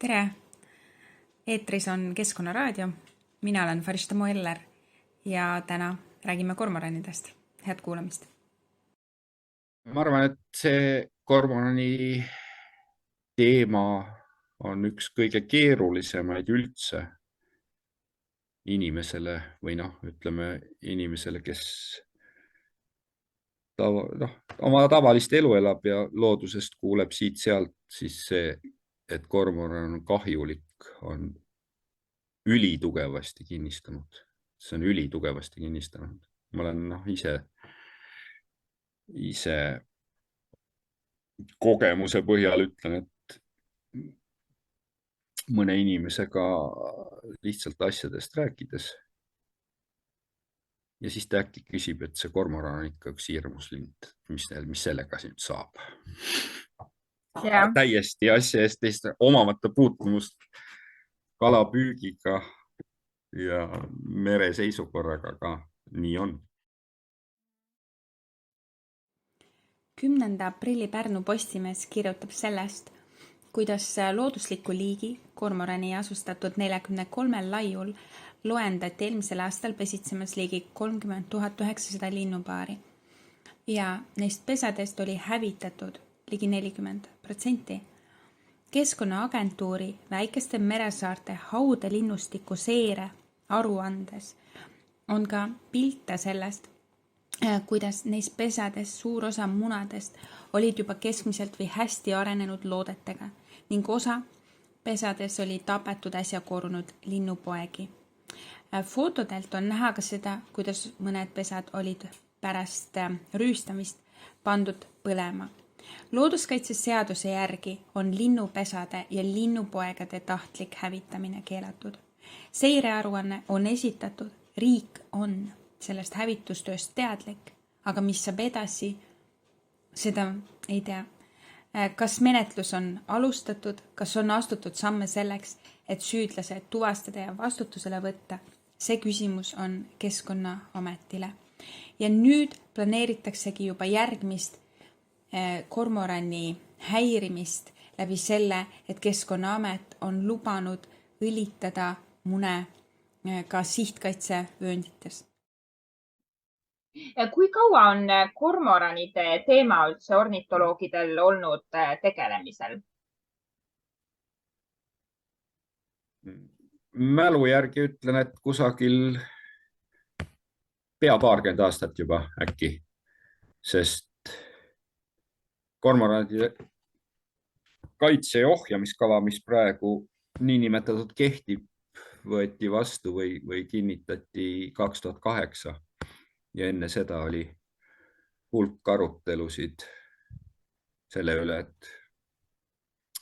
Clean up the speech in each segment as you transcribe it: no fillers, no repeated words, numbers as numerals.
Tere! Eetris on Keskkonnaraadio. Mina olen Farishta Moeller ja täna räägime kormoranidest. Head kuulamist! Ma arvan, et see kormorani teema on üks kõige keerulisemaid üldse inimesele või ütleme inimesele, kes oma tavalist elu elab ja loodusest kuuleb siit-sealt, siis see, et kormoran on kahjulik, on ülitugevasti kinnistanud. See on ülitugevasti kinnistanud. Ma olen ise kogemuse põhjal ütlen, et mõne inimesega lihtsalt asjadest rääkides ja siis ta äkki küsib, et see kormoran on ikka üks hirmuslind, mis sellega nüüd saab. Täiesti asja eest omamata puutumust kalapüügiga ja mere seisukorraga, aga nii on. 10. aprilli Pärnu Postimees kirjutab sellest, kuidas loodusliku liigi kormorani asustatud 43 laiul loendati eelmisel aastal pesitsemas ligi 30 900 linnupaari ja neist pesadest oli hävitatud ligi 40%. Keskkonnaagentuuri väikeste meresaarte haudelinnustiku seire aruandes on ka pilte sellest, kuidas neis pesades suur osa munadest olid juba keskmiselt või hästi arenenud loodetega ning osa pesades oli tapetud äsja korunud linnupoegi. Fotodelt on näha ka seda, kuidas mõned pesad olid pärast rüüstamist pandud põlema. Looduskaitseseaduse järgi on linnupesade ja linnupoegade tahtlik hävitamine keelatud. Seirearuanne on esitatud, riik on sellest hävitustööst teadlik, aga mis saab edasi, seda ei tea. Kas menetlus on alustatud, kas on astutud samme selleks, et süüdlased tuvastada ja vastutusele võtta, see küsimus on Keskkonnaametile. Ja nüüd planeeritaksegi juba järgmist kormorani häirimist läbi selle, et Keskkonnaamet on lubanud õlitada mune ka sihtkaitsevööndites. Kui kaua on kormoranide teema üldse ornitoloogidel olnud tegelemisel? Mälu järgi ütlen, et kusagil pea paarkümmend aastat juba äkki, sest kormoranide kaitse- ja ohjamiskava, mis praegu niinimetatud kehtib, võeti vastu või kinnitati 2008 ja enne seda oli hulk arutelusid selle üle, et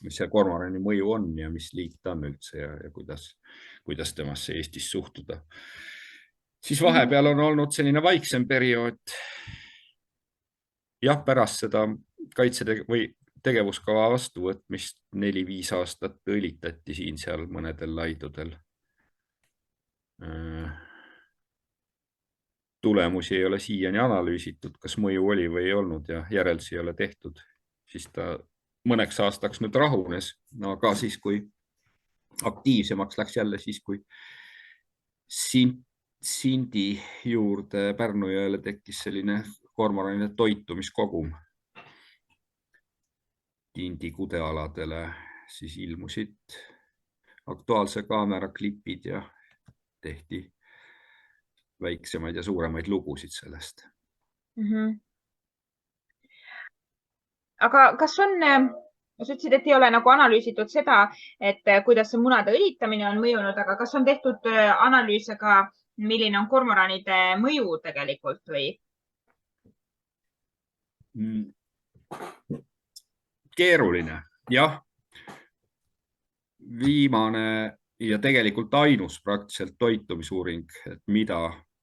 mis see kormorani mõju on ja mis liik ta on üldse ja kuidas temasse Eestis suhtuda. Siis vahepeal on olnud selline vaiksem periood. Jah, pärast seda või tegevuskava vastuvõtmist 4-5 aastat õlitati siin-seal mõnedel laidudel. Tulemusi ei ole siiani analüüsitud, kas mõju oli või ei olnud ja järeldusi ei ole tehtud. Siis ta mõneks aastaks nüüd rahunes, aga siis, kui aktiivsemaks läks jälle siis, kui Sindi juurde Pärnu jõele tekkis selline kormoranide toitumiskogum. Tindi kudealadele siis ilmusid Aktuaalse Kaamera klipid ja tehti väiksemaid ja suuremaid lugusid sellest. Aga kas on, sa ütlesid, et ei ole nagu analüüsitud seda, et kuidas see munade õlitamine on mõjunud, aga kas on tehtud analüüse ka, milline on kormoranide mõju tegelikult või? Keeruline, jah. Viimane ja tegelikult ainus praktiliselt toitumisuuring, et mida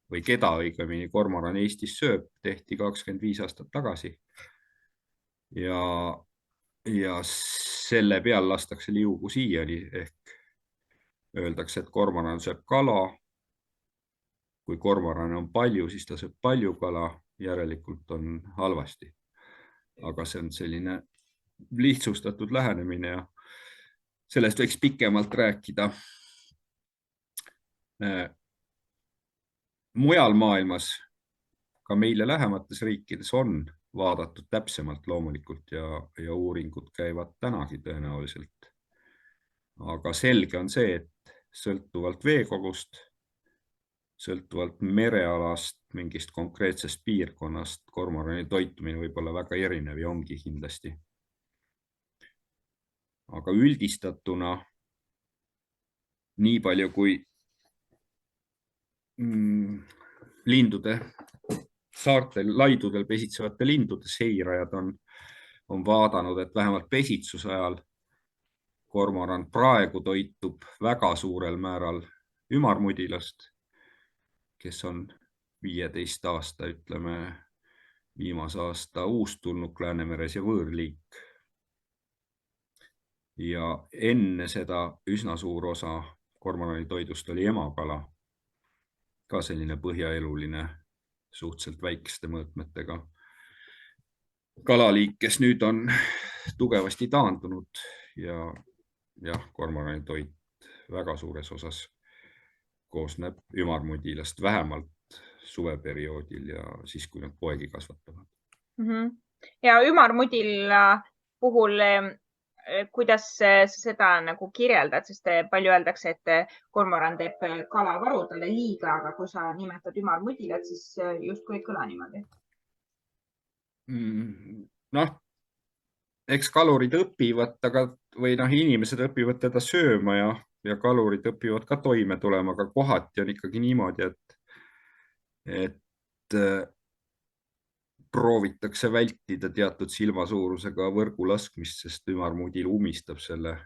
või keda õigemini kormoran Eestis sööb, tehti 25 aastat tagasi. Ja selle peal lastakse liugu siiani ehk öeldakse, et kormoran sööb kala. Kui kormoran on palju, siis ta sööb palju kala, järelikult on halvasti. Aga see on selline lihtsustatud lähenemine ja sellest võiks pikemalt rääkida. Mujal maailmas, ka meile lähemates riikides on vaadatud täpsemalt loomulikult ja uuringud käivad tänagi tõenäoliselt. Aga selge on see, et sõltuvalt veekogust, sõltuvalt merealast, mingist konkreetsest piirkonnast, kormorani toitumine võib olla väga erinev ja ongi kindlasti. Aga üldistatuna nii palju kui lindude, saartel, laidudel pesitsevate lindude seirajad on vaadanud, et vähemalt pesitsuse ajal kormoran praegu toitub väga suurel määral ümarmudilast, kes on 15 aasta, ütleme, viimase aasta uustulnuk Läänemeres ja võõrliik. Ja enne seda üsna suur osa kormorani toidust oli emakala, ka selline põhjaeluline, suhteliselt väikeste mõõtmetega kalaliik, kes nüüd on tugevasti taandunud ja kormorani toit väga suures osas koosneb ümarmudilast, vähemalt suveperioodil ja siis, kui nad poegi kasvatavad. Ja ümarmudil puhul, kuidas seda nagu kirjeldad, sest palju öeldakse, et kormoran teeb kalavarudele liiga, aga kui sa nimetad ümarmudilat, siis justkui ei kõla niimoodi. Noh, eks kalurid õpivad, või inimesed õpivad teda sööma ja kalurid õpivad ka toime tulema, aga kohati on ikkagi niimoodi, et proovitakse vältida teatud silmasuurusega võrgu laskmist, sest ümarmudil umistab selle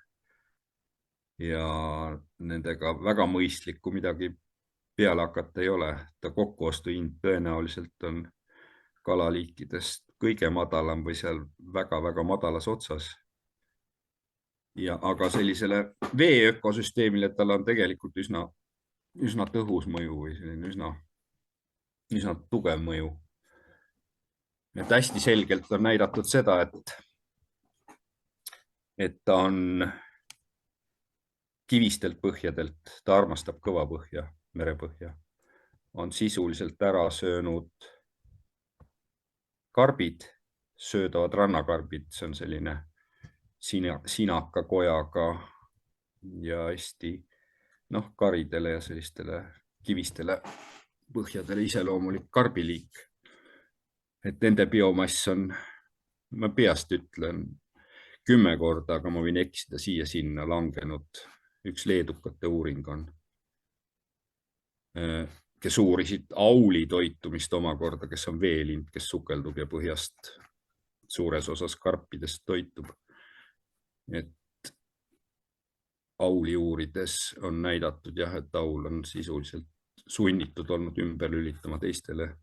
ja nendega väga mõistlikku midagi peale hakata ei ole. Ta kokkuostuhind tõenäoliselt on kalaliikidest kõige madalam või seal väga-väga madalas otsas. Aga sellisele vee ökosüsteemile tal on tegelikult üsna tõhus mõju või selline üsna tugev mõju. Et hästi selgelt on näidatud seda, et ta on kivistelt põhjadelt, ta armastab kõva põhja, merepõhja, on sisuliselt ära söönud karbid, söödavad rannakarbid, see on selline sinaka kojaga ja hästi karidele ja sellistele kivistele põhjadele iseloomulik karbiliik. Et nende biomass on, ma peast ütlen 10 korda, aga ma võin eksida siia-sinna langenud. Üks leedukate uuring on, kes uurisid auli toitumist omakorda, kes on veelind, kes sukeldub ja põhjast suures osas karpidest toitub. Et auli uurides on näidatud jah, et aul on sisuliselt sunnitud olnud ümber lülitama teistele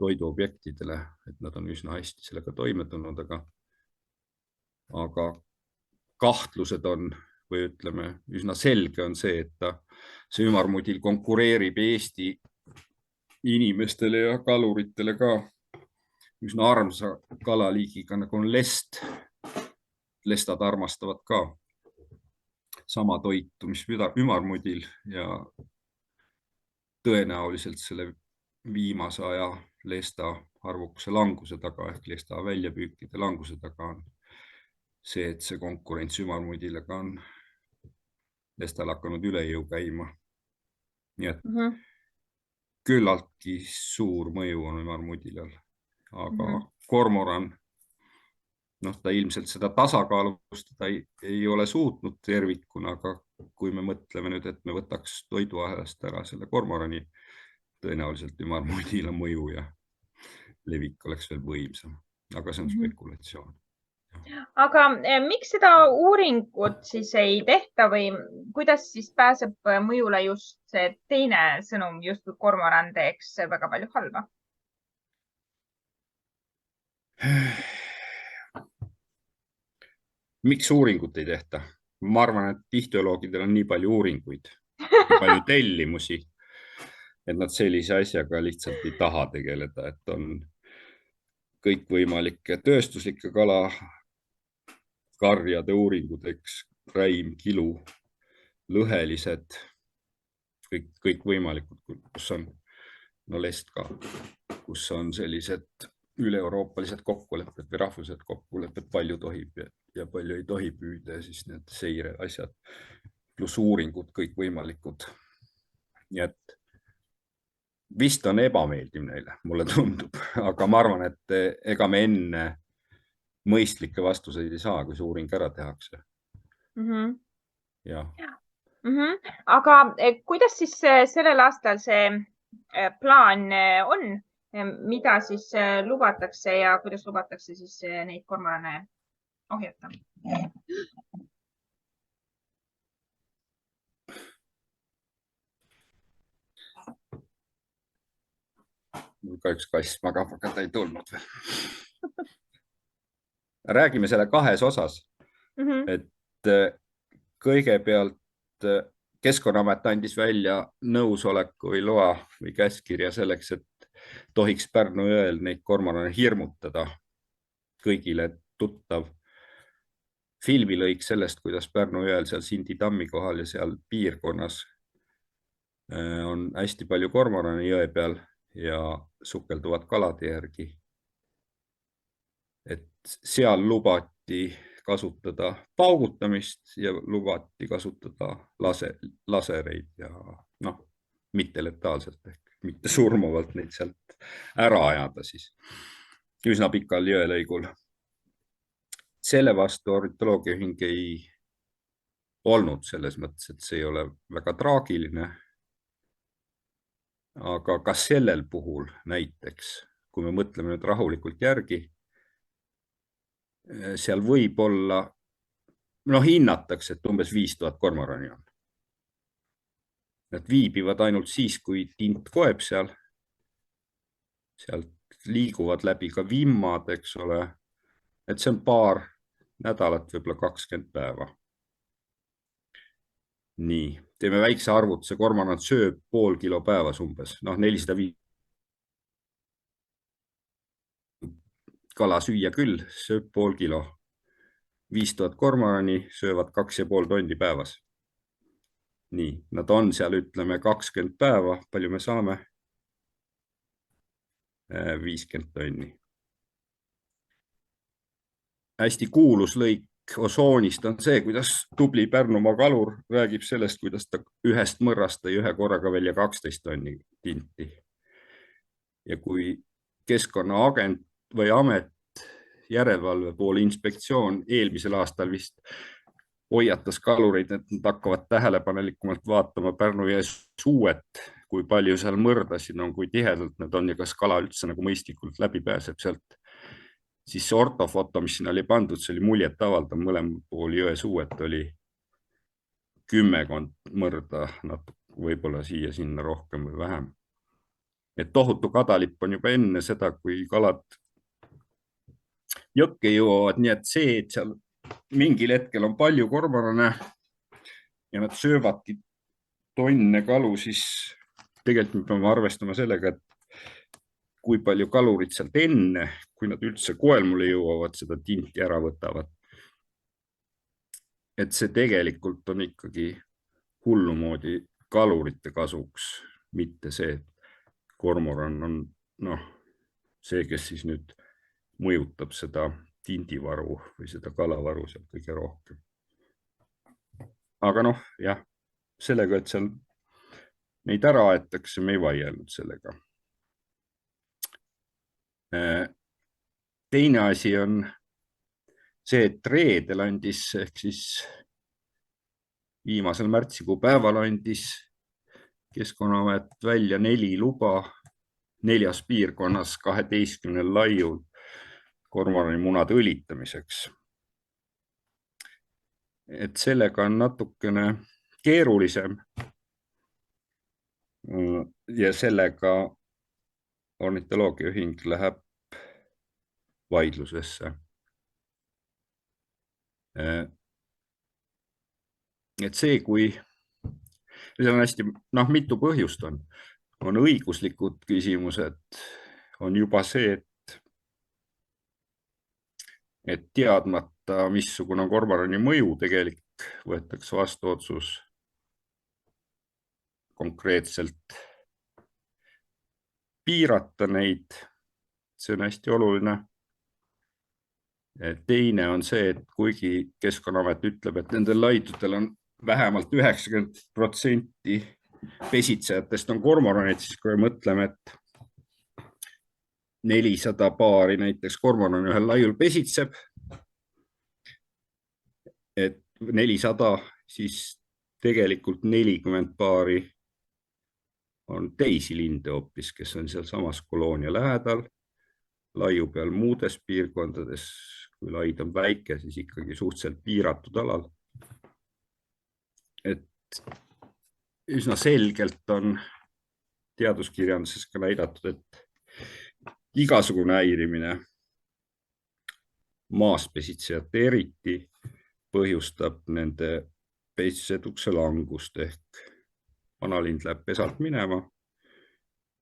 toiduobjektidele, et nad on üsna hästi sellega toime tulnud, aga kahtlused on, või ütleme, üsna selge on see, et see ümarmudil konkureerib Eesti inimestele ja kaluritele ka üsna armsa kalaliigiga, nagu on lest. Lestad armastavad ka sama toitu, mis ümarmudil ja tõenäoliselt selle viimase aja lesta arvukuse languse taga ehk lesta väljapüükide languse taga on see, et see konkurents ümarmudilega on lestal hakanud üle jõu käima. Nii et küllaltki suur mõju on ümarmudilal, aga kormoran, ta ilmselt seda tasakaalustada ei ole suutnud tervikuna, aga kui me mõtleme nüüd, et me võtaks toiduahelast ära selle kormorani, tõenäoliselt ümarmudila mõju ja levik oleks veel võimsam, aga see on spekulatsioon. Aga miks seda uuringut siis ei tehta või kuidas siis pääseb mõjule just see teine sõnum, just kui kormoran teeks väga palju halba? Miks uuringut ei tehta? Ma arvan, et ihtioloogidel on nii palju uuringuid, palju tellimusi, et nad sellise asjaga lihtsalt ei taha tegeleda, et on kõikvõimalike tööstuslike karjade uuringud, eks räim, kilu, lõhelised, kõikvõimalikud, kus on lest ka, kus on sellised üle-euroopalised kokkulepped või rahvused kokkulepped, palju tohib ja palju ei tohi püüda ja siis need seire asjad, pluss uuringud kõikvõimalikud. Nii et vist on ebameeldiv neile, mulle tundub, aga ma arvan, et ega me enne mõistlikke vastuseid ei saa, kui see uuring ära tehakse. Ja. Aga kuidas siis sellel aastal see plaan on, mida siis lubatakse ja kuidas lubatakse siis neid kormorane ohjata? Ka üks kass magab, aga ta ei tulnud veel. Räägime selle kahes osas, et kõigepealt Keskkonnaamet andis välja nõusoleku või loa või käskkirja selleks, et tohiks Pärnu jõel neid kormorane hirmutada. Kõigile tuttav filmilõik sellest, kuidas Pärnu jõel seal Sindi tammi kohal ja seal piirkonnas on hästi palju kormorane jõe peal ja sukelduvad kalade järgi. Et seal lubati kasutada paugutamist ja lubati kasutada lasereid ja mitte letaalselt ehk mitte surmavalt neid sealt ära ajada siis üsna pikal jõelõigul. Selle vastu ornitoloogiaühing ei olnud selles mõttes, et see ei ole väga traagiline. Aga kas sellel puhul näiteks, kui me mõtleme nüüd rahulikult järgi, seal võib olla, hinnatakse, et umbes 5000 kormorani on. Nad viibivad ainult siis, kui tint koeb seal. Sealt liiguvad läbi ka vimmad, eks ole. Et see on paar nädalat, võib-olla 20 päeva. Nii, teeme väikse arvutuse, kormoran sööb pool kilo päevas umbes, 405 kala süüa küll, sööb pool kilo. 5000 kormorani söövad 2,5 tonni päevas. Nii, nad on seal, ütleme, 20 päeva, palju me saame? 50 tonni. Hästi kuulus lõik osoonist on see, kuidas tubli Pärnumaa kalur räägib sellest, kuidas ta ühest mõrrast tõi ühe korraga välja 12 tonni tinti. Ja kui Keskkonnaagent või amet, järelevalve poole inspektsioon eelmisel aastal vist hoiatas kalureid, et nad hakkavad tähelepanelikumalt vaatama Pärnu jõe suuet, kui palju seal mõrdasid on, kui tihedalt need on ja kas kala üldse nagu mõistlikult läbi pääseb sealt. Siis see ortofoto, mis siin oli pandud, see oli muljet avaldav, mõlemal pool jõe suuet oli 10 mõrda, võib-olla siia-sinna rohkem või vähem. Et tohutu kadalipp on juba enne seda, kui kalad jõkke jõuavad, nii et see, et seal mingil hetkel on palju kormorane ja nad söövadki tonne kalu, siis tegelikult me peame arvestama sellega, et kui palju kalurid sealt enne, kui nad üldse koelmule jõuavad, seda tinti ära võtavad. Et see tegelikult on ikkagi hullumoodi kalurite kasuks, mitte see, et kormoran on see, kes siis nüüd mõjutab seda tindivaru või seda kalavaru seal kõige rohkem. Aga jah, sellega, et seal neid ära aetakse, me ei vaielnud sellega. Teine asi on see, et reedel andis, ehk siis viimasel märtsikuu päeval andis Keskkonnaamet välja 4 luba 4 piirkonnas 12 laiul kormorani munade õlitamiseks. Et sellega on natukene keerulisem ja sellega ornitoloogiaühing läheb vaidlusesse. Et see, kui see on hästi, mitu põhjust on õiguslikud küsimused, on juba see, et teadmata, missugune on kormorani mõju, tegelik võetakse vastu otsus konkreetselt piirata neid. See on hästi oluline. Teine on see, et kuigi Keskkonnaamet ütleb, et nendel laidudel on vähemalt 90% pesitsejatest on kormoranid, siis kui mõtleme, et 400 paari näiteks kormorani ühel laiul pesitseb, et 400, siis tegelikult 40 paari on teisi linde hoopis, kes on seal samas koloonia lähedal, laiu peal muudes piirkondades. Kui laid on väike, siis ikkagi suhteliselt piiratud alal. Et üsna selgelt on teaduskirjanduses ka näidatud, et igasugune häirimine maas pesitsejate eriti põhjustab nende pesitsedukse langust ehk vanalind läheb pesalt minema.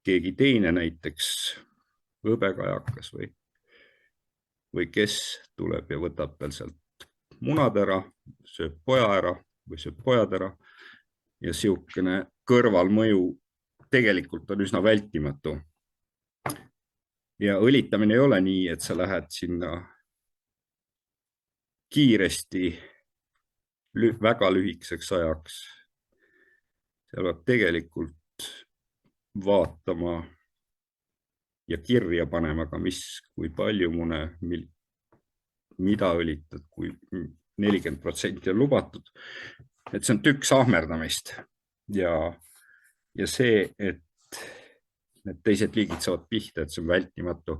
Keegi teine, näiteks hõbekajakas või kes tuleb ja võtab tal sealt munad ära, sööb poja ära või sööb pojad ära ja siukene kõrvalmõju tegelikult on üsna vältimatu. Ja õlitamine ei ole nii, et sa lähed sinna kiiresti väga lühikeseks ajaks. Seal peab tegelikult vaatama ja kirja panema ka, kui palju mune, mida õlitad, kui 40% on lubatud. Et see on tükk sahmerdamist ja see, et need teised liigid saavad pihta, et see on vältimatu.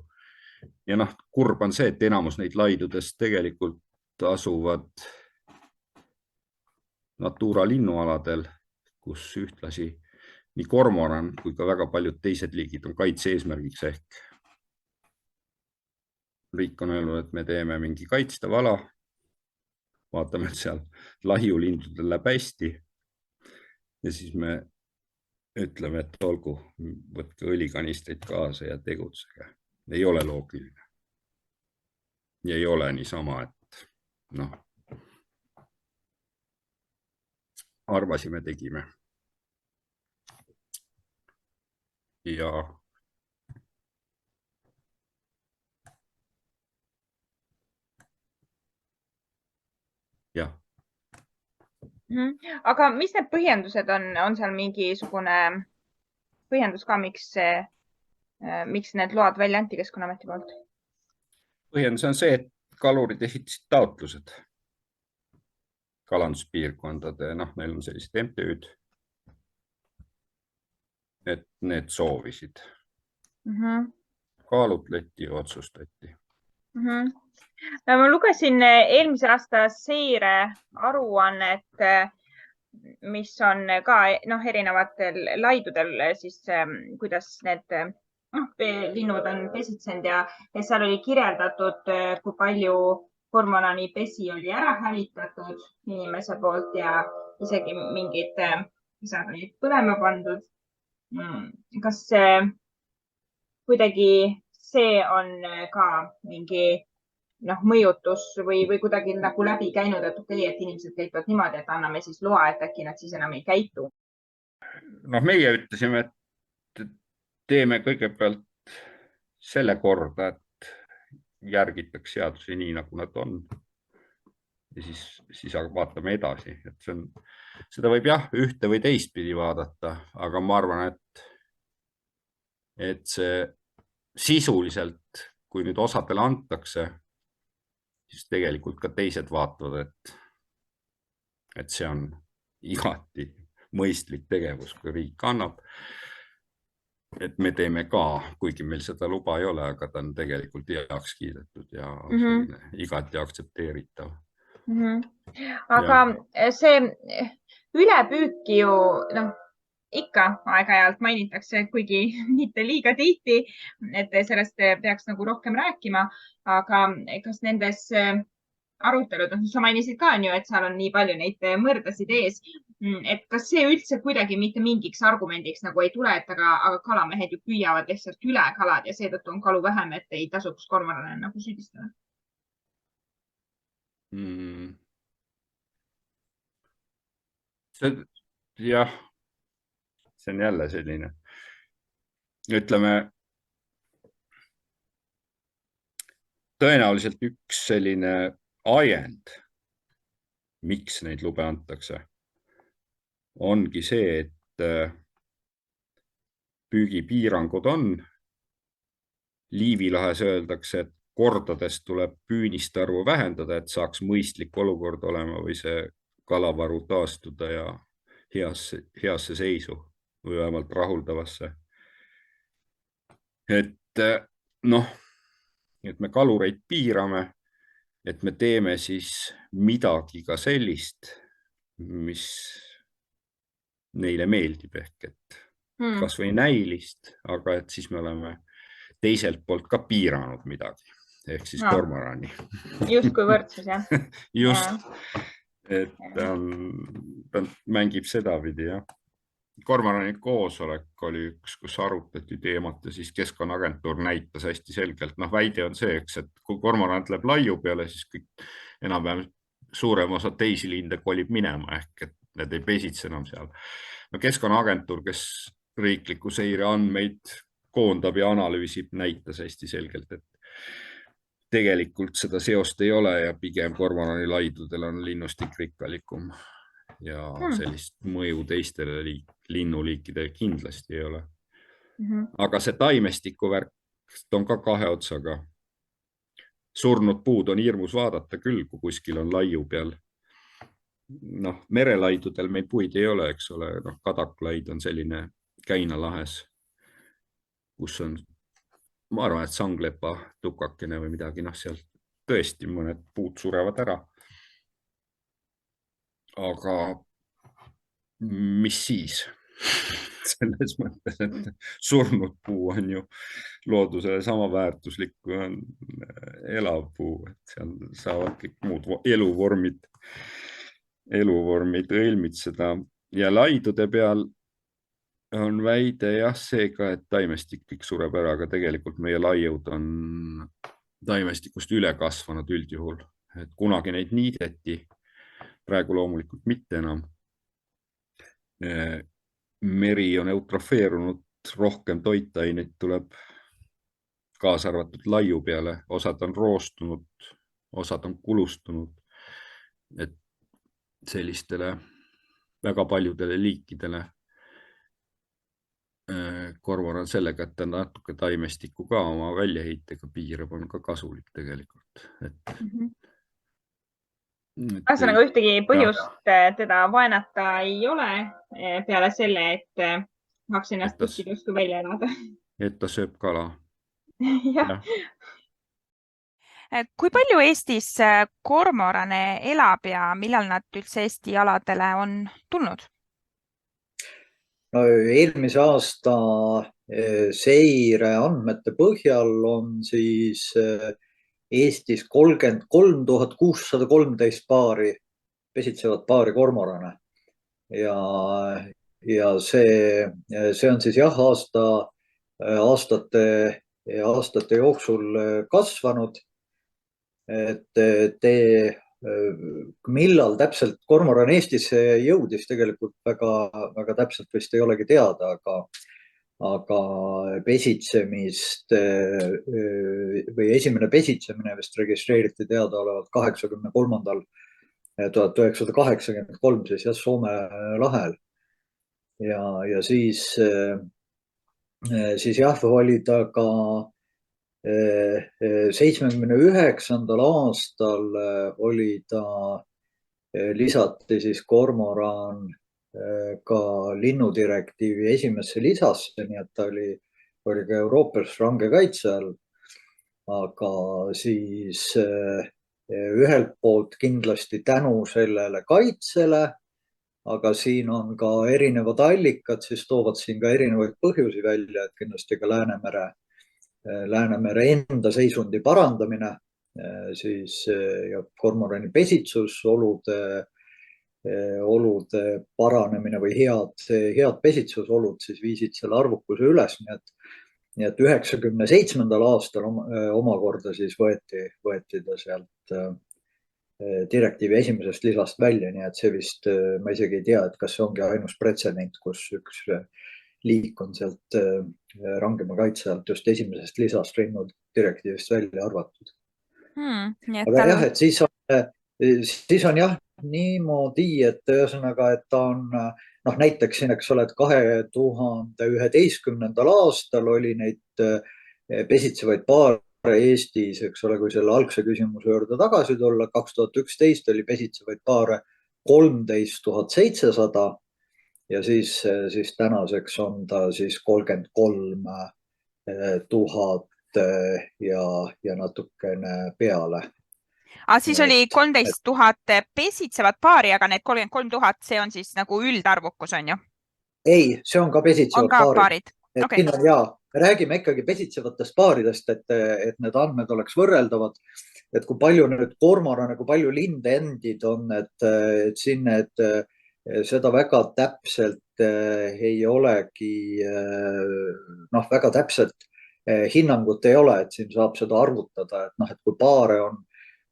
Ja kurb on see, et enamus neid laidudest tegelikult asuvad Natura linnualadel, kus ühtlasi nii kormoran kui ka väga paljud teised liigid on kaitse eesmärgiks ehk riik on öelnud, et me teeme mingi kaitstav ala, vaatame, et seal lahiulindudel läheb hästi ja siis me ütleme, et olgu, võtke õlikanistreid kaasa ja tegutsege. Ei ole loogiline. Ja ei ole niisama, et arvasime, tegime. Ja Aga mis need põhjendused on seal mingisugune põhjendus ka, miks need load välja anti Keskkonnaameti poolt? Põhjendus on see, et kalurid esitasid taotlused kalanduspiirkondade, neil on sellised MTÜ-d, et need soovisid. Kaalutleti ja otsustati. Ma lugesin eelmise aasta seire aruannet, mis on ka erinevatel laidudel, siis kuidas need linnud on pesitsenud ja seal oli kirjeldatud, kui palju kormorani pesi oli ära hävitatud inimese poolt ja isegi mingid pesad olid põlema pandud. Kas kuidagi see on ka mingi mõjutus või kuidagi nagu läbi käinud, et okei, et inimesed käituvad niimoodi, et anname siis loa, et äkki nad siis enam ei käitu? Meie ütlesime, et teeme kõigepealt selle korda, et järgitaks seadusi nii, nagu nad on. Ja siis vaatame edasi. Seda võib ühte või teistpidi vaadata, aga ma arvan, et see sisuliselt, kui nüüd osadele antakse, siis tegelikult ka teised vaatavad, et see on igati mõistlik tegevus, kui riik annab. Et me teeme ka, kuigi meil seda luba ei ole, aga ta on tegelikult heaks kiidetud ja igati aktsepteeritav. Aga see ülepüüki ju ikka aeg-ajalt mainitakse, kuigi mitte liiga tihti, et sellest peaks nagu rohkem rääkima, aga kas nendes arutelud, sa mainisid ka, et seal on nii palju neid mõrdasid ees, et kas see üldse kuidagi mitte mingiks argumendiks nagu ei tule, et aga kalamehed ju püüavad lihtsalt üle kalad ja seetõttu on kalu vähem, et ei tasuks kormorane nagu süüdistada? jah, see on jälle selline, ütleme, tõenäoliselt üks selline ajend, miks neid lube antakse, ongi see, et püügipiirangud on. Liivi lahes öeldakse, et kordades tuleb püüniste arvu vähendada, et saaks mõistlik olukord olema või see kalavaru taastuda ja heasse seisu või vähemalt rahuldavasse. Et noh, et me kalureid piirame, et me teeme siis midagi ka sellist, mis neile meeldib ehk et kas või näilist, aga et siis me oleme teiselt poolt ka piiranud midagi, ehk siis kormorani. Justkui võrdsus, jah. Just, et ta mängib sedapidi, jah. Kormorani koosolek oli üks, kus arutati teemat ja siis Keskkonnaagentuur näitas hästi selgelt. Väide on see, eks, et kui kormoran läheb laiu peale, siis kõik enam-vähem suurem osa teisi linde kolib minema ehk et need ei pesitse enam seal. Keskkonnaagentuur, kes riikliku seire andmeid koondab ja analüüsib, näitas hästi selgelt, et tegelikult seda seost ei ole ja pigem kormorani laidudel on linnustik rikkalikum ja sellist mõju teistele linnuliikidele kindlasti ei ole. Aga see taimestiku värk on ka kahe otsaga. Surnud puud on hirmus vaadata küll, kui kuskil on laiu peal. Merelaidudel meil puid ei ole, eks ole. Kadaklaid on selline Käinalahes, kus on, ma arvan, et sanglepa tukakene või midagi, seal tõesti mõned puud surevad ära. Aga mis siis? Selles mõttes, et surnud puu on ju loodusele sama väärtuslik, kui on elav puu, et seal saavad kõik muud eluvormid õilmitseda ja laidude peal on väide jah see ka, et taimestik kõik sureb ära, aga tegelikult meie laiud on taimestikust üle kasvanud üldjuhul, et kunagi neid niideti, praegu loomulikult mitte enam. Meri on eutrofeerunud, rohkem toitaineid tuleb kaasa arvatud laiu peale, osad on roostunud, osad on kulustunud, et sellistele väga paljudele liikidele kormoran sellega, et ta natuke taimestikku ka oma väljaheitega piirab, on ka kasulik tegelikult. Ühesõnaga ühtegi põhjust teda vaenata ei ole peale selle, et tahaks ennast kuskil justkui välja elada. Et ta sööb kala. Kui palju Eestis kormorane elab ja millal nad üldse Eesti aladele on tulnud? Eelmise aasta seire andmete põhjal on siis Eestis 33 613 paari, pesitsevat paari kormorane. Ja see on siis jah, aastate jooksul kasvanud. Millal täpselt kormoran Eestisse jõudis, tegelikult väga täpselt vist ei olegi teada, aga pesitsemist või esimene pesitsemine vist registreeriti teadaolevalt 1983 siis jah, Soome lahel. Ja siis jah, oli ta ka 79. aastal oli ta, lisati siis kormoran ka linnudirektiivi esimesse lisasse, nii et ta oli ka Euroopas range kaitse all. Aga siis ühelt poolt kindlasti tänu sellele kaitsele, aga siin on ka erinevad allikad, siis toovad siin ka erinevaid põhjusi välja, et kindlasti ka Läänemere enda seisundi parandamine, siis ja kormorani pesitsusolude paranemine või head pesitsusolud siis viisid selle arvukuse üles. Nii et 97. aastal omakorda siis võeti ta sealt direktiivi esimesest lisast välja, nii et see vist, ma isegi ei tea, et kas see ongi ainus pretsedent, kus üks liik on sealt rangema kaitse alt just esimesest lisast linnudirektiivist välja arvatud. Nii et Aga tal... jah, et siis on jah niimoodi, et ühesõnaga, et ta on näiteks siin, eks ole, et 2011. aastal oli neid pesitsevaid paare Eestis, eks ole, kui selle algse küsimuse juurde tagasi tulla, 2011 oli pesitsevaid paare 13 700 ja siis tänaseks on ta siis 33 000 ja natukene peale. Siis oli 13 000 pesitsevat paari, aga need 33 000, see on siis nagu üldarvukus, on ju? Ei, see on ka pesitsevad paarid. Okay. Siin on me räägime ikkagi pesitsevatest paaridest, et need andmed oleks võrreldavad, et kui palju nüüd kormorane, kui palju linde endid on, et siin seda väga täpselt ei olegi, väga täpselt hinnangut ei ole, et siin saab seda arvutada, et kui paare on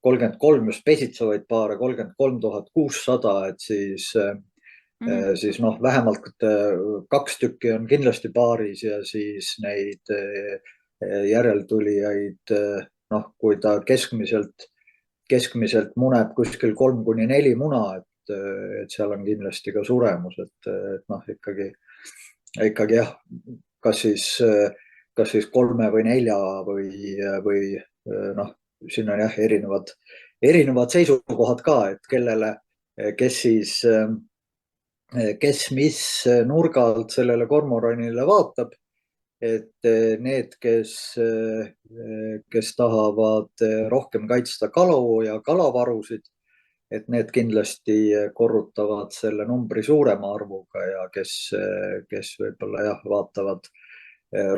33, just pesitsevaid paare 33 600, et siis vähemalt 2 tükki on kindlasti paaris ja siis neid järeltulijaid, kui ta keskmiselt muneb kuskil 3 kuni 4 muna, et seal on kindlasti ka suremus, et ikkagi jah, kas siis 3 või 4 või siin on jah erinevad seisukohad ka, et kellele, kes mis nurga alt sellele kormoranile vaatab, et need, kes tahavad rohkem kaitsta kalu ja kalavarusid, et need kindlasti korrutavad selle numbri suurema arvuga ja kes võib-olla jah, vaatavad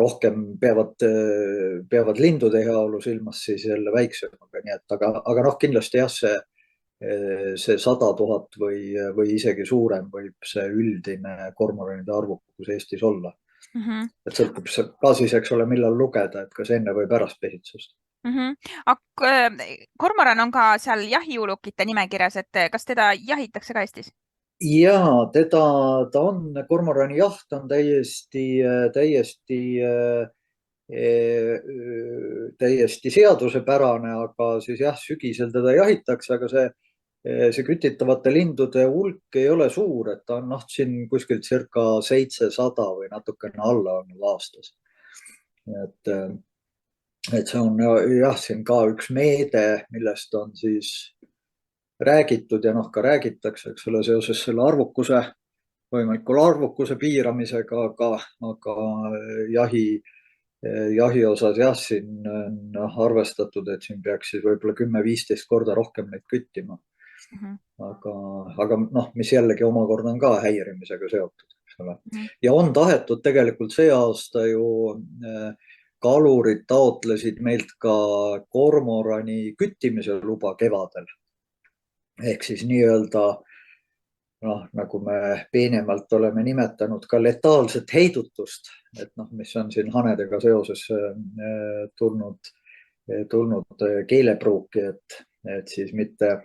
rohkem, peavad lindude heaolu silmas, siis jälle väiksemaga, nii et aga kindlasti jah, see 100 000 või isegi suurem võib see üldine kormoranide arvukus Eestis olla. Et sõltub ka siis, eks ole, millal lugeda, et kas enne või pärast pesitsust. Kormoran on ka seal jahiulukite nimekirjas, et kas teda jahitakse ka Eestis? Ja, ta on, kormorani jaht on täiesti seadusepärane, aga siis jah, sügisel teda jahitakse, aga see kütitavate lindude hulk ei ole suur, et ta on siin kuskil circa 700 või natukene alla on aastas. Et see on jah, siin ka üks meede, millest on siis räägitud ja ka räägitakse, eks ole, seoses selle võimalikul arvukuse piiramisega, aga jahi osas jah, siin on arvestatud, et siin peaks siis võib-olla 10-15 korda rohkem neid küttima. Aga mis jällegi omakorda on ka häirimisega seotud, eks ole. Ja on tahetud tegelikult see aasta ju kalurid taotlesid meilt ka kormorani küttimise luba kevadel. Ehk siis nii-öelda, nagu me peenemalt oleme nimetanud ka letaalset heidutust, et mis on siin hanedega seoses tulnud keelepruuki, et siis mitte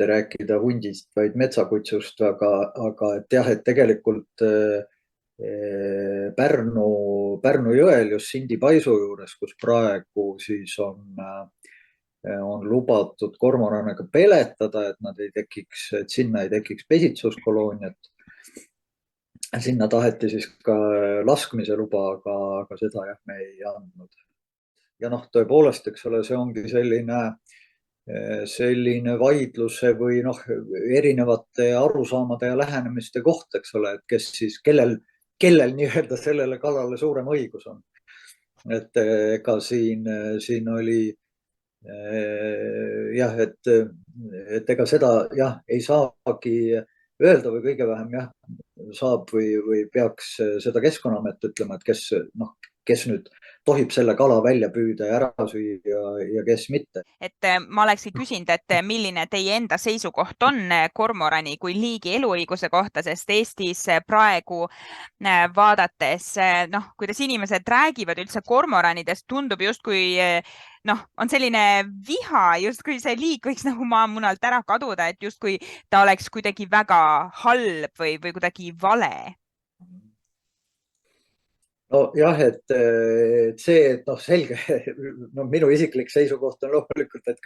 rääkida hundist, vaid metsakutsust, aga et jah, et tegelikult Pärnu jõel just Sindi paisu juures, kus praegu siis on lubatud kormoranega peletada, et nad ei tekiks, et sinna ei tekiks pesitsuskolooniat. Sinna taheti siis ka laskmise luba, aga seda jah, me ei andnud. Ja tõepoolest, eks ole, see ongi selline vaidluse või erinevate arusaamade ja lähenemiste koht, eks ole, et kes siis, kellel nii-öelda sellele kalale suurem õigus on. Et ega siin oli jah, et ega seda jah, ei saagi öelda või kõige vähem jah, saab või peaks seda Keskkonnaamet ütlema, et kes nüüd tohib selle kala välja püüda ja ära süüa ja kes mitte. Et ma olekski küsinud, et milline teie enda seisukoht on kormorani kui liigi eluõiguse kohta, sest Eestis praegu vaadates, noh, kuidas inimesed räägivad üldse kormoranidest, tundub justkui noh, on selline viha, justkui see liik võiks nagu maamunalt ära kaduda, et justkui ta oleks kuidagi väga halb või kuidagi vale. No jah, et see, et noh, selge, no minu isiklik seisukoht on loomulikult, et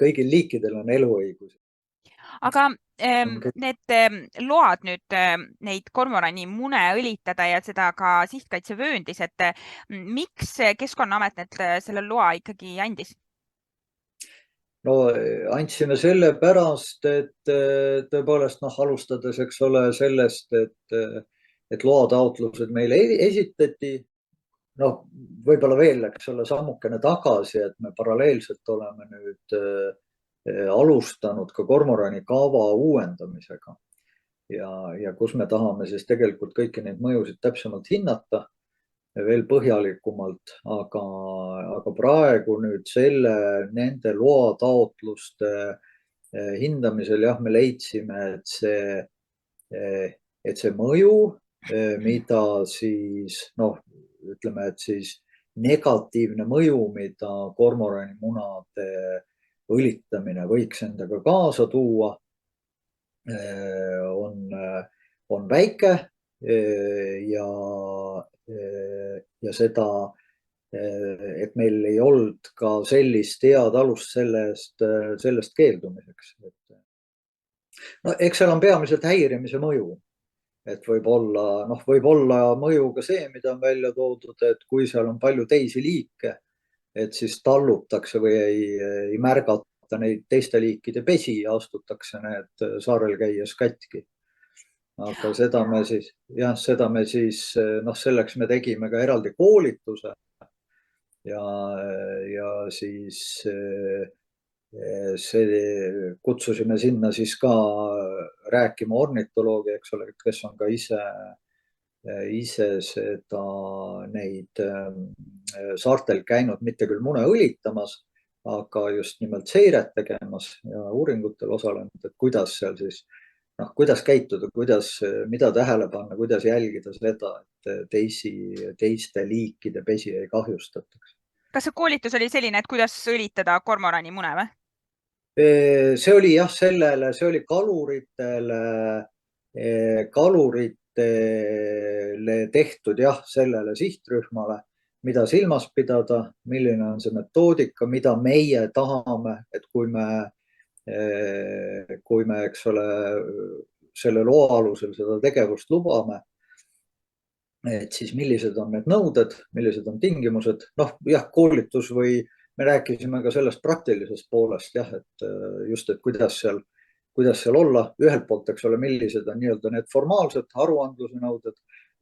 kõigil liikidel on eluõigus. Aga need load nüüd neid kormorani mune õlitada ja seda ka sihtkaitsevööndis, et miks Keskkonnaamet need selle loa ikkagi andis? No andsime selle pärast, et tõepoolest noh, alustades, eks ole, sellest, et loataotlused meile esitati. Noh, võib-olla veel, eks ole, sammukene tagasi, et me paralleelselt oleme nüüd alustanud ka kormorani kava uuendamisega ja kus me tahame siis tegelikult kõiki neid mõjusid täpsemalt hinnata veel põhjalikumalt, aga praegu nüüd nende loataotluste hindamisel jah, me leidsime, et see mõju, mida siis noh, ütleme, et siis negatiivne mõju, mida kormorani munade õlitamine võiks endaga kaasa tuua, on väike ja seda, et meil ei olnud ka sellist head alust sellest keeldumiseks. No, eks seal on peamiselt häirimise mõju, et võib olla mõju ka see, mida on välja toodud, et kui seal on palju teisi liike, et siis tallutakse või ei märgata neid teiste liikide pesi ja astutakse need saarel käies katki. Aga seda me siis, noh, selleks me tegime ka eraldi koolituse ja siis kutsusime sinna siis ka rääkima ornitoloogi, eks ole, kes on ka ise neid saartel käinud mitte küll mune õlitamas, aga just nimelt seiret tegemas ja uuringutel osalenud, et kuidas seal siis, noh, kuidas käituda, mida tähele panna, kuidas jälgida seda, et teiste liikide pesi ei kahjustataks. Kas see koolitus oli selline, et kuidas õlitada kormorani mune või? See oli jah, see oli kaluritele tehtud jah, sellele sihtrühmale, mida silmas pidada, milline on see metoodika, mida meie tahame, et kui me, eks ole, selle loa alusel seda tegevust lubame, et siis millised on need nõuded, millised on tingimused, noh jah, koolitus või me rääkisime ka sellest praktilisest poolest jah, et just, et kuidas seal olla, ühelt poolt, eks ole, millised on nii-öelda need formaalsed aruandluse nõuded,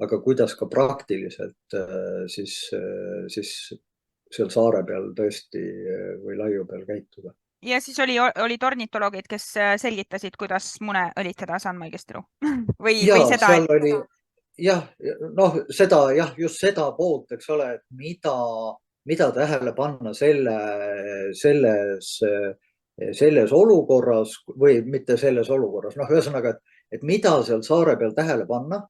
aga kuidas ka praktiliselt siis seal saare peal tõesti või laiu peal käituda. Ja siis olid ornitoloogid, kes selgitasid, kuidas mune õlitada, saan ma õigesti aru? Või seda? Seal oli jah, noh, seda jah, just seda poolt, eks ole, et mida tähele panna selles olukorras või mitte selles olukorras, noh, ühesõnaga, et mida seal saare peal tähele panna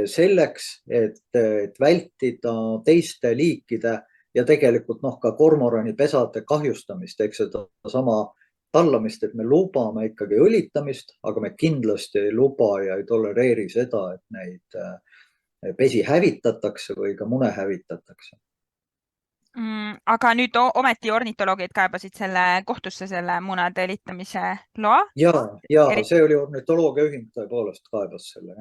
selleks, et vältida teiste liikide ja tegelikult noh, ka kormorani pesade kahjustamist, eks sedasama tallamist, et me lubame ikkagi õlitamist, aga me kindlasti ei luba ja ei tolereeri seda, et neid pesi hävitatakse või ka mune hävitatakse. Aga nüüd ometi ornitoloogid kaebasid kohtusse selle munade õlitamise loa? Ja see oli ornitoloogia ühing tõepoolest kaebas selle.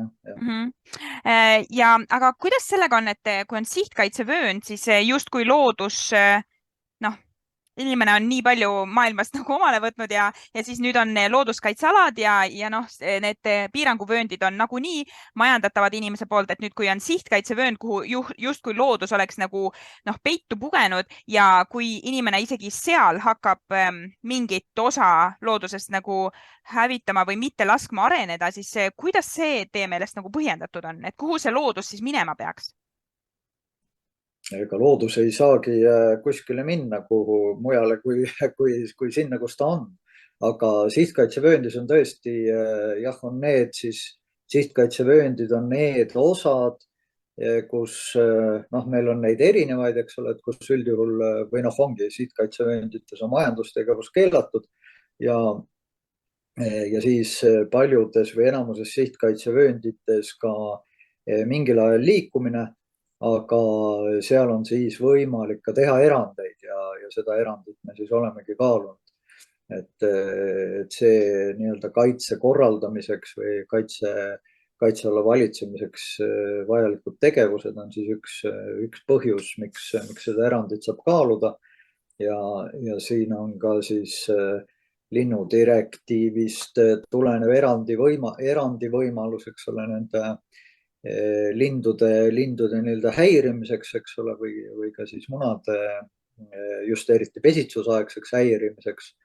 Aga kuidas sellega on, et kui on sihtkaitsevöönd, siis justkui loodus, noh, inimene on nii palju maailmast nagu omale võtnud ja siis nüüd on looduskaitsealad ja noh, need piiranguvööndid on nagunii majandatavad inimese poolt, et nüüd, kui on sihtkaitsevöönd, kuhu justkui loodus oleks nagu noh, peitu pugenud ja kui inimene isegi seal hakkab mingit osa loodusest nagu hävitama või mitte laskma areneda, siis kuidas see teie meelest nagu põhjendatud on, et kuhu see loodus siis minema peaks? ega loodus ei saagi kuskile minna, kuhu mujale kui sinna, kus ta on. Aga sihtkaitsevööndis on tõesti jah, on need siis sihtkaitsevööndid on need osad, kus meil on neid erinevaid, eks ole, et kus üldjuhul või ongi sihtkaitsevööndites on majandustegevus keelatud ja siis paljudes või enamuses sihtkaitsevööndites ka mingil ajal liikumine, aga seal on siis võimalik ka teha erandeid ja seda erandit me siis olemegi kaalunud. Et see nii-öelda kaitse korraldamiseks või kaitseala valitsemiseks vajalikud tegevused on siis üks põhjus, miks seda erandit saab kaaluda. Ja siin on ka siis linnudirektiivist tulenev erandi võimalus, eks ole, nende lindude nii-öelda häirimiseks, eks ole, või ka siis munade just eriti pesitsusaegseks häirimiseks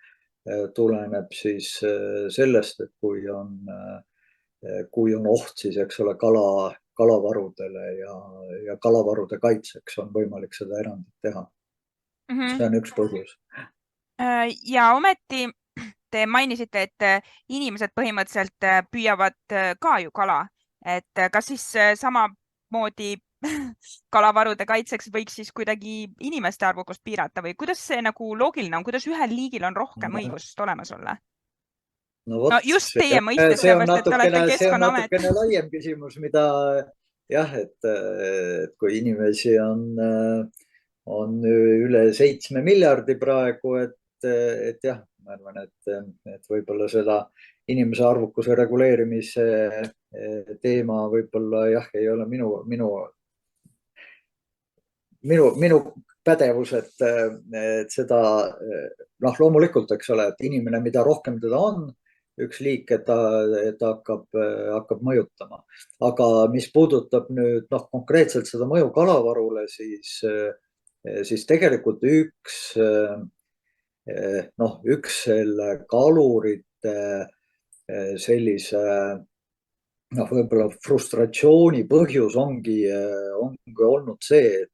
tuleneb siis sellest, et kui on oht, siis eks ole, kalavarudele ja kalavarude kaitseks on võimalik seda erandit teha. See on üks põhjus. Ja ometi te mainisite, et inimesed põhimõtteliselt püüavad ka ju kala, et kas siis samamoodi kalavarude kaitseks võiks siis kuidagi inimeste arvukust piirata või kuidas see nagu loogiline on, kuidas ühel liigil on rohkem õigust olemas olla? No just teie mõistes, sellepärast, et te olete Keskkonnaamet. See on natukene laiem küsimus, mida jah, et kui inimesi on üle 7 miljardi praegu, et jah, ma arvan, et võib-olla seda inimese arvukuse reguleerimise teema võib-olla jah, ei ole minu pädevus, et seda loomulikult, eks ole, et inimene, mida rohkem teda on, üks liik, et ta hakkab mõjutama. Aga mis puudutab nüüd konkreetselt seda mõju kalavarule, siis tegelikult üks selle kalurite sellise võib-olla frustratsiooni põhjus ongi olnud see,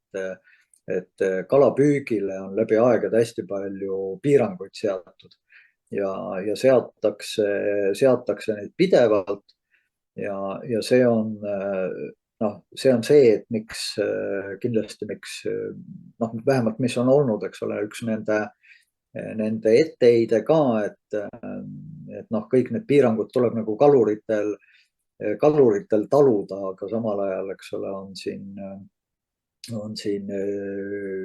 et kalapüügile on läbi aegade hästi palju piiranguid seatud ja seatakse neid pidevalt ja see on see, et miks vähemalt mis on olnud, eks ole, üks nende etteheide ka, et kõik need piirangud tuleb nagu kaluritel taluda, aga samal ajal, eks ole, on siin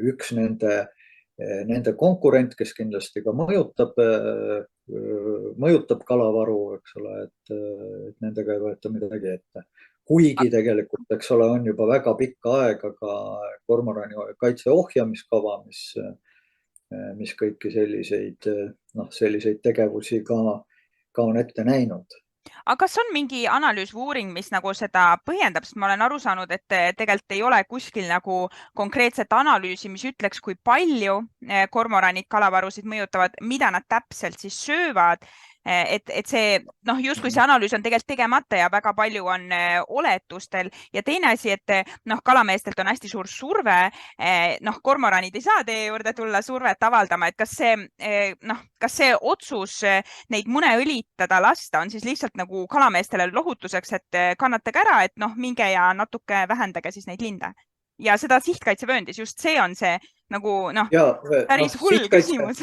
üks nende konkurent, kes kindlasti ka mõjutab kalavaru, eks ole, et nendega ei võeta midagi ette. Kuigi tegelikult, eks ole, on juba väga pikka aega ka kormorani kaitse ohjamiskava, mis kõiki selliseid tegevusi ka on ette näinud. Aga kas on mingi analüüs või uuring, mis nagu seda põhjendab, sest ma olen aru saanud, et tegelikult ei ole kuskil nagu konkreetset analüüsi, mis ütleks, kui palju kormoranid kalavarusid mõjutavad, mida nad täpselt siis söövad, et see justkui see analüüs on tegelikult tegemata ja väga palju on oletustel ja teine asi, et kalameestelt on hästi suur surve, kormoranid ei saa teie juurde tulla survet avaldama, et kas see otsus neid mune õlitada lasta on siis lihtsalt nagu kalameestele lohutuseks, et kannatage ära, et minge ja natuke vähendage siis neid linde ja seda sihtkaitsevööndis, just see on see nagu päris hull küsimus.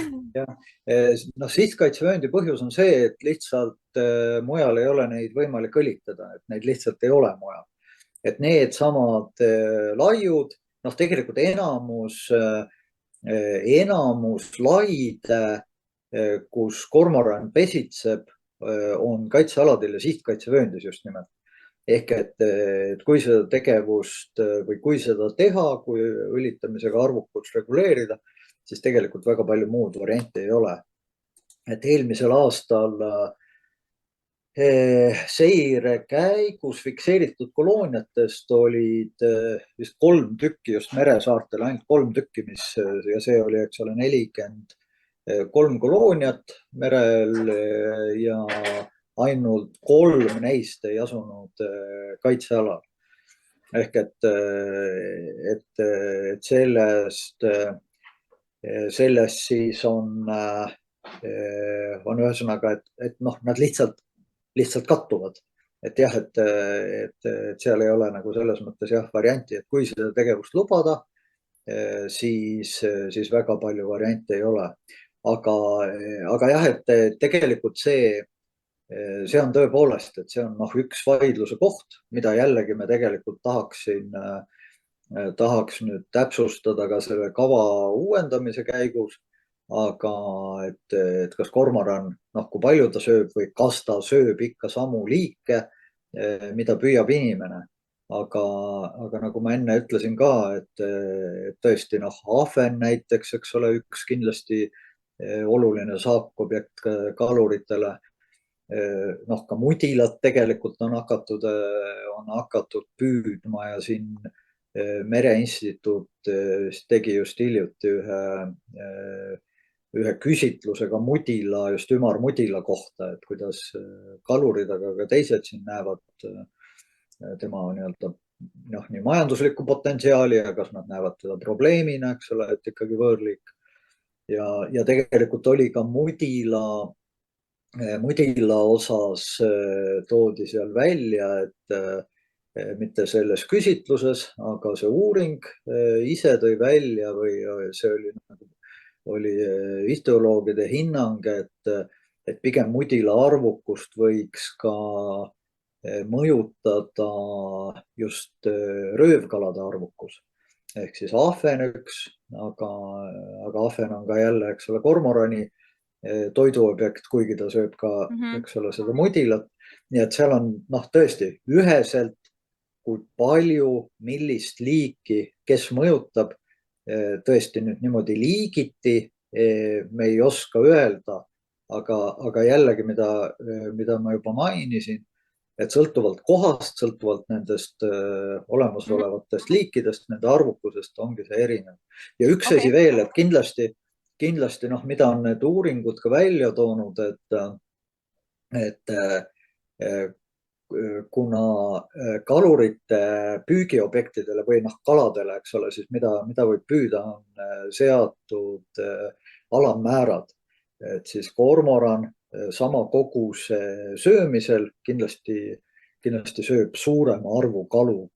Sihtkaitsevööndi põhjus on see, et lihtsalt mujal ei ole neid võimalik õlitada, et neid lihtsalt ei ole mujal. Et need samad laiud, tegelikult enamus laide, kus kormoran pesitseb, on kaitsealadel ja sihtkaitsevööndis just nimelt. Ehk et kui seda tegevust või kui seda teha, kui õlitamisega arvukust reguleerida, siis tegelikult väga palju muud varianti ei ole. Et eelmisel aastal seire käigus fikseeritud kolooniatest olid vist 3 tükki just meresaartel, ainult 3 tükki, ja see oli, eks ole, 43 kolooniat merel ja ainult 3 neist ei asunud kaitsealal. ehk et sellest siis on ühesõnaga, et noh, nad lihtsalt kattuvad. Et jah, et seal ei ole nagu selles mõttes jah varianti, et kui seda tegevust lubada, siis väga palju variante ei ole. aga jah, et tegelikult see on tõepoolest, et see on üks vaidluse koht, mida jällegi me tegelikult tahaks nüüd täpsustada ka selle kava uuendamise käigus. aga et kas kormoran, kui palju ta sööb või kas ta sööb ikka samu liike, mida püüab inimene. aga nagu ma enne ütlesin ka, et tõesti ahven näiteks, eks ole, üks kindlasti oluline saakobjekt kaluritele. Ka mudilat tegelikult on hakatud püüdma ja siin Mereinstituut tegi just hiljuti ühe küsitlusega just ümarmudila kohta, et kuidas kalurid, aga ka teised siin näevad tema nii-öelda nii majanduslikku potentsiaali ja kas nad näevad teda probleemina, eks ole, et ikkagi võõrliik. ja tegelikult oli ka mudila osas toodi seal välja, et mitte selles küsitluses, aga see uuring ise tõi välja või see oli ihtüoloogide hinnang, et pigem mudila arvukust võiks ka mõjutada just röövkalade arvukus. Ehk siis ahven üks, aga ahven on ka jälle, eks ole, kormorani toiduobjekt, kuigi ta sööb ka, eks ole, seda mudilat. Nii et seal on tõesti üheselt, kui palju, millist liiki, kes mõjutab, tõesti nüüd niimoodi liigiti me ei oska öelda, aga jällegi, mida ma juba mainisin, et sõltuvalt kohast, sõltuvalt nendest olemasolevatest liikidest, nende arvukusest ongi see erinev. Ja üks asi veel, et kindlasti, mida on need uuringud ka välja toonud, et kuna kalurite püügiobjektidele või kaladele, eks ole, siis mida võib püüda, on seatud alammäärad, et siis kormoran sama koguse söömisel kindlasti sööb suurema arvu kalu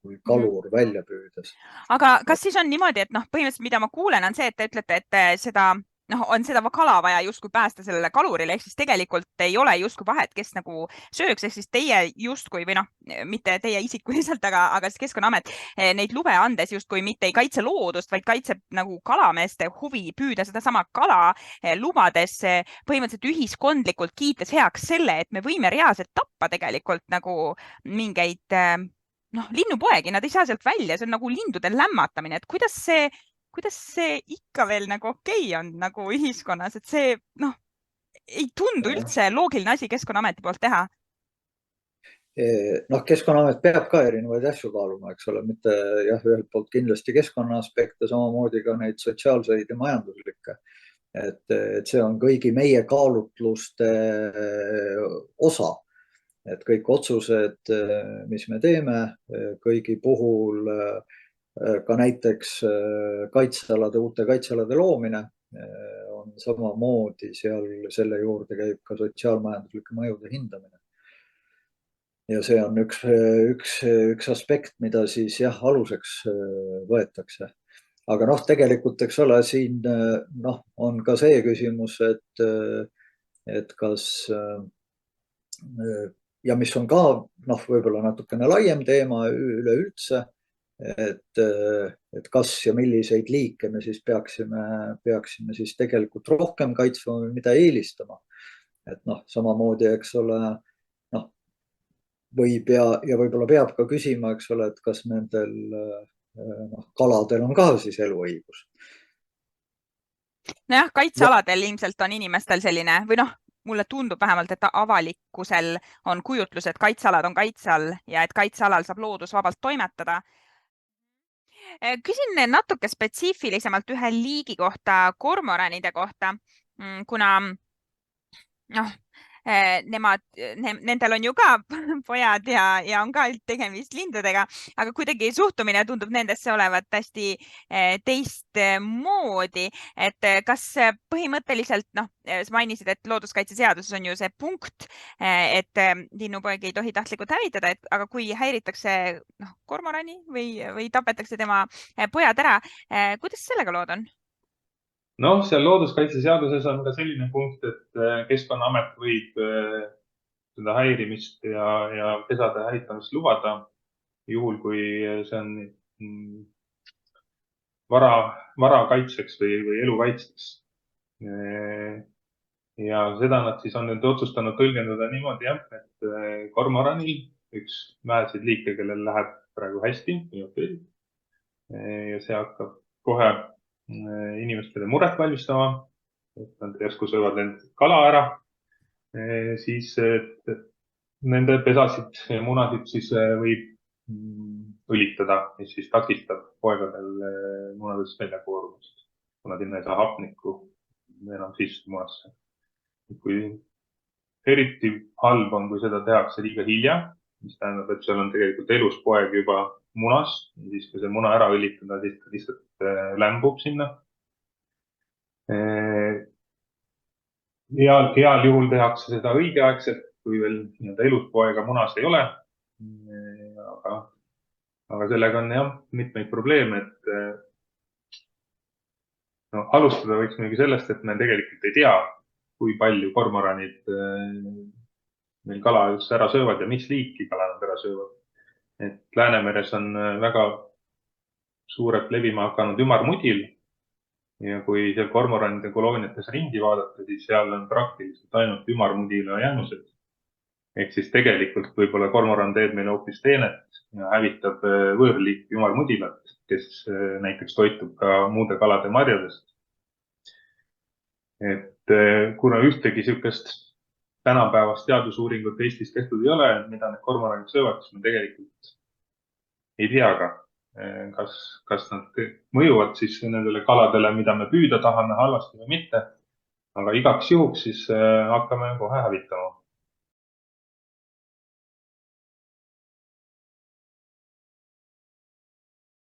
kui kalur välja püüdes. Aga kas siis on niimoodi, et põhimõtteliselt mida ma kuulen on see, et te ütlete, et seda on seda kala vaja justkui päästa sellele kalurile, ehk siis tegelikult ei ole justkui vahet, kes nagu sööks, ehk siis teie justkui või mitte teie isikuliselt, aga siis Keskkonnaamet neid lube andes justkui mitte ei kaitse loodust, vaid kaitseb nagu kalameeste huvi püüda sedasama kala, lubades põhimõtteliselt ühiskondlikult kiites heaks selle, et me võime reaalselt tappa tegelikult nagu mingeid linnupoegi, nad ei saa sealt välja, see on nagu lindude lämmatamine, et kuidas see ikka veel nagu okei on nagu ühiskonnas, et see ei tundu üldse loogiline asi Keskkonnaameti poolt teha. Keskkonnaamet peab ka erinevaid asju kaaluma, eks ole, mitte jah, ühelt poolt kindlasti keskkonna aspekte, samamoodi ka neid sotsiaalseid ja majanduslikke. Et see on kõigi meie kaalutluste osa. Et kõik otsused, mis me teeme, kõigi puhul ka näiteks uute kaitsealade loomine on samamoodi seal, selle juurde käib ka sotsiaalmajanduslike mõjude hindamine. Ja see on üks aspekt, mida siis jah, aluseks võetakse. Aga tegelikult, eks ole, siin on ka see küsimus, et kas ja mis on ka võib-olla natukene laiem teema üleüldse, et kas ja milliseid liike me siis peaksime siis tegelikult rohkem kaitsma või mida eelistama. Et samamoodi, eks ole, võib ja võib-olla peab ka küsima, eks ole, et kas nendel kaladel on ka siis eluõigus. Nojah, kaitsealadel ilmselt on inimestel selline või mulle tundub vähemalt, et avalikkusel on kujutlus, et kaitsealad on kaitse all ja et kaitsealal saab loodus vabalt toimetada. Küsin natuke spetsiifilisemalt ühe liigi kohta, kormoranide kohta, kuna nendel on ju ka pojad ja on ka tegemist lindudega, aga kuidagi suhtumine tundub nendesse olevat hästi teistmoodi, et kas põhimõtteliselt, sa mainisid, et looduskaitseseaduses on ju see punkt, et linnupoeg ei tohi tahtlikult hävitada, aga kui häiritakse kormorani või tapetakse tema pojad ära, kuidas sellega lood on? Noh, seal looduskaitseseaduses on ka selline punkt, et Keskkonnaamet võib seda häirimist ja pesade hävitamist lubada, juhul kui see on vara kaitseks või elu kaitseks. Ja seda nad siis on nüüd otsustanud tõlgendada niimoodi, et kormoranil, üks väheseid liike, kellel läheb praegu hästi, ja see hakkab kohe inimestele muret valmistama, et nad järsku söövad end kala ära, siis nende pesasid ja munasid siis võib õlitada, mis siis takistab poegadel munadest välja koorumist, kuna sinna ei saa hapnikku enam sisse munasse. Kui eriti halb on, kui seda tehakse liiga hilja, mis tähendab, et seal on tegelikult elus poeg juba munas, ja siis kui see muna ära õlitada, siis ta lihtsalt lämbub sinna. Heal juhul tehakse seda õigeaegselt, kui veel elus poega munas ei ole. Aga sellega on mitmeid probleeme, et alustada võiks muidugi sellest, et me tegelikult ei tea, kui palju kormoranid meil kala üldse ära söövad ja mis liiki kala nad ära söövad. Et Läänemeres on väga suurelt levima hakanud ümarmudil ja kui seal kormoranide kolooniates ringi vaadata, siis seal on praktiliselt ainult ümarmudila jäänused. Ehk siis tegelikult võib-olla kormoran teeb meile hoopis teenet ja hävitab võõrliiki ümarmudilat, kes näiteks toitub ka muude kalade marjadest. Et kuna ühtegi sihukest tänapäevast teadusuuringut Eestis tehtud ei ole, mida need kormoranid söövad, siis me tegelikult ei tea ka, kas nad mõjuvad siis nendele kaladele, mida me püüda tahame halvasti või mitte. Aga igaks juhuks siis hakkame kohe hävitama.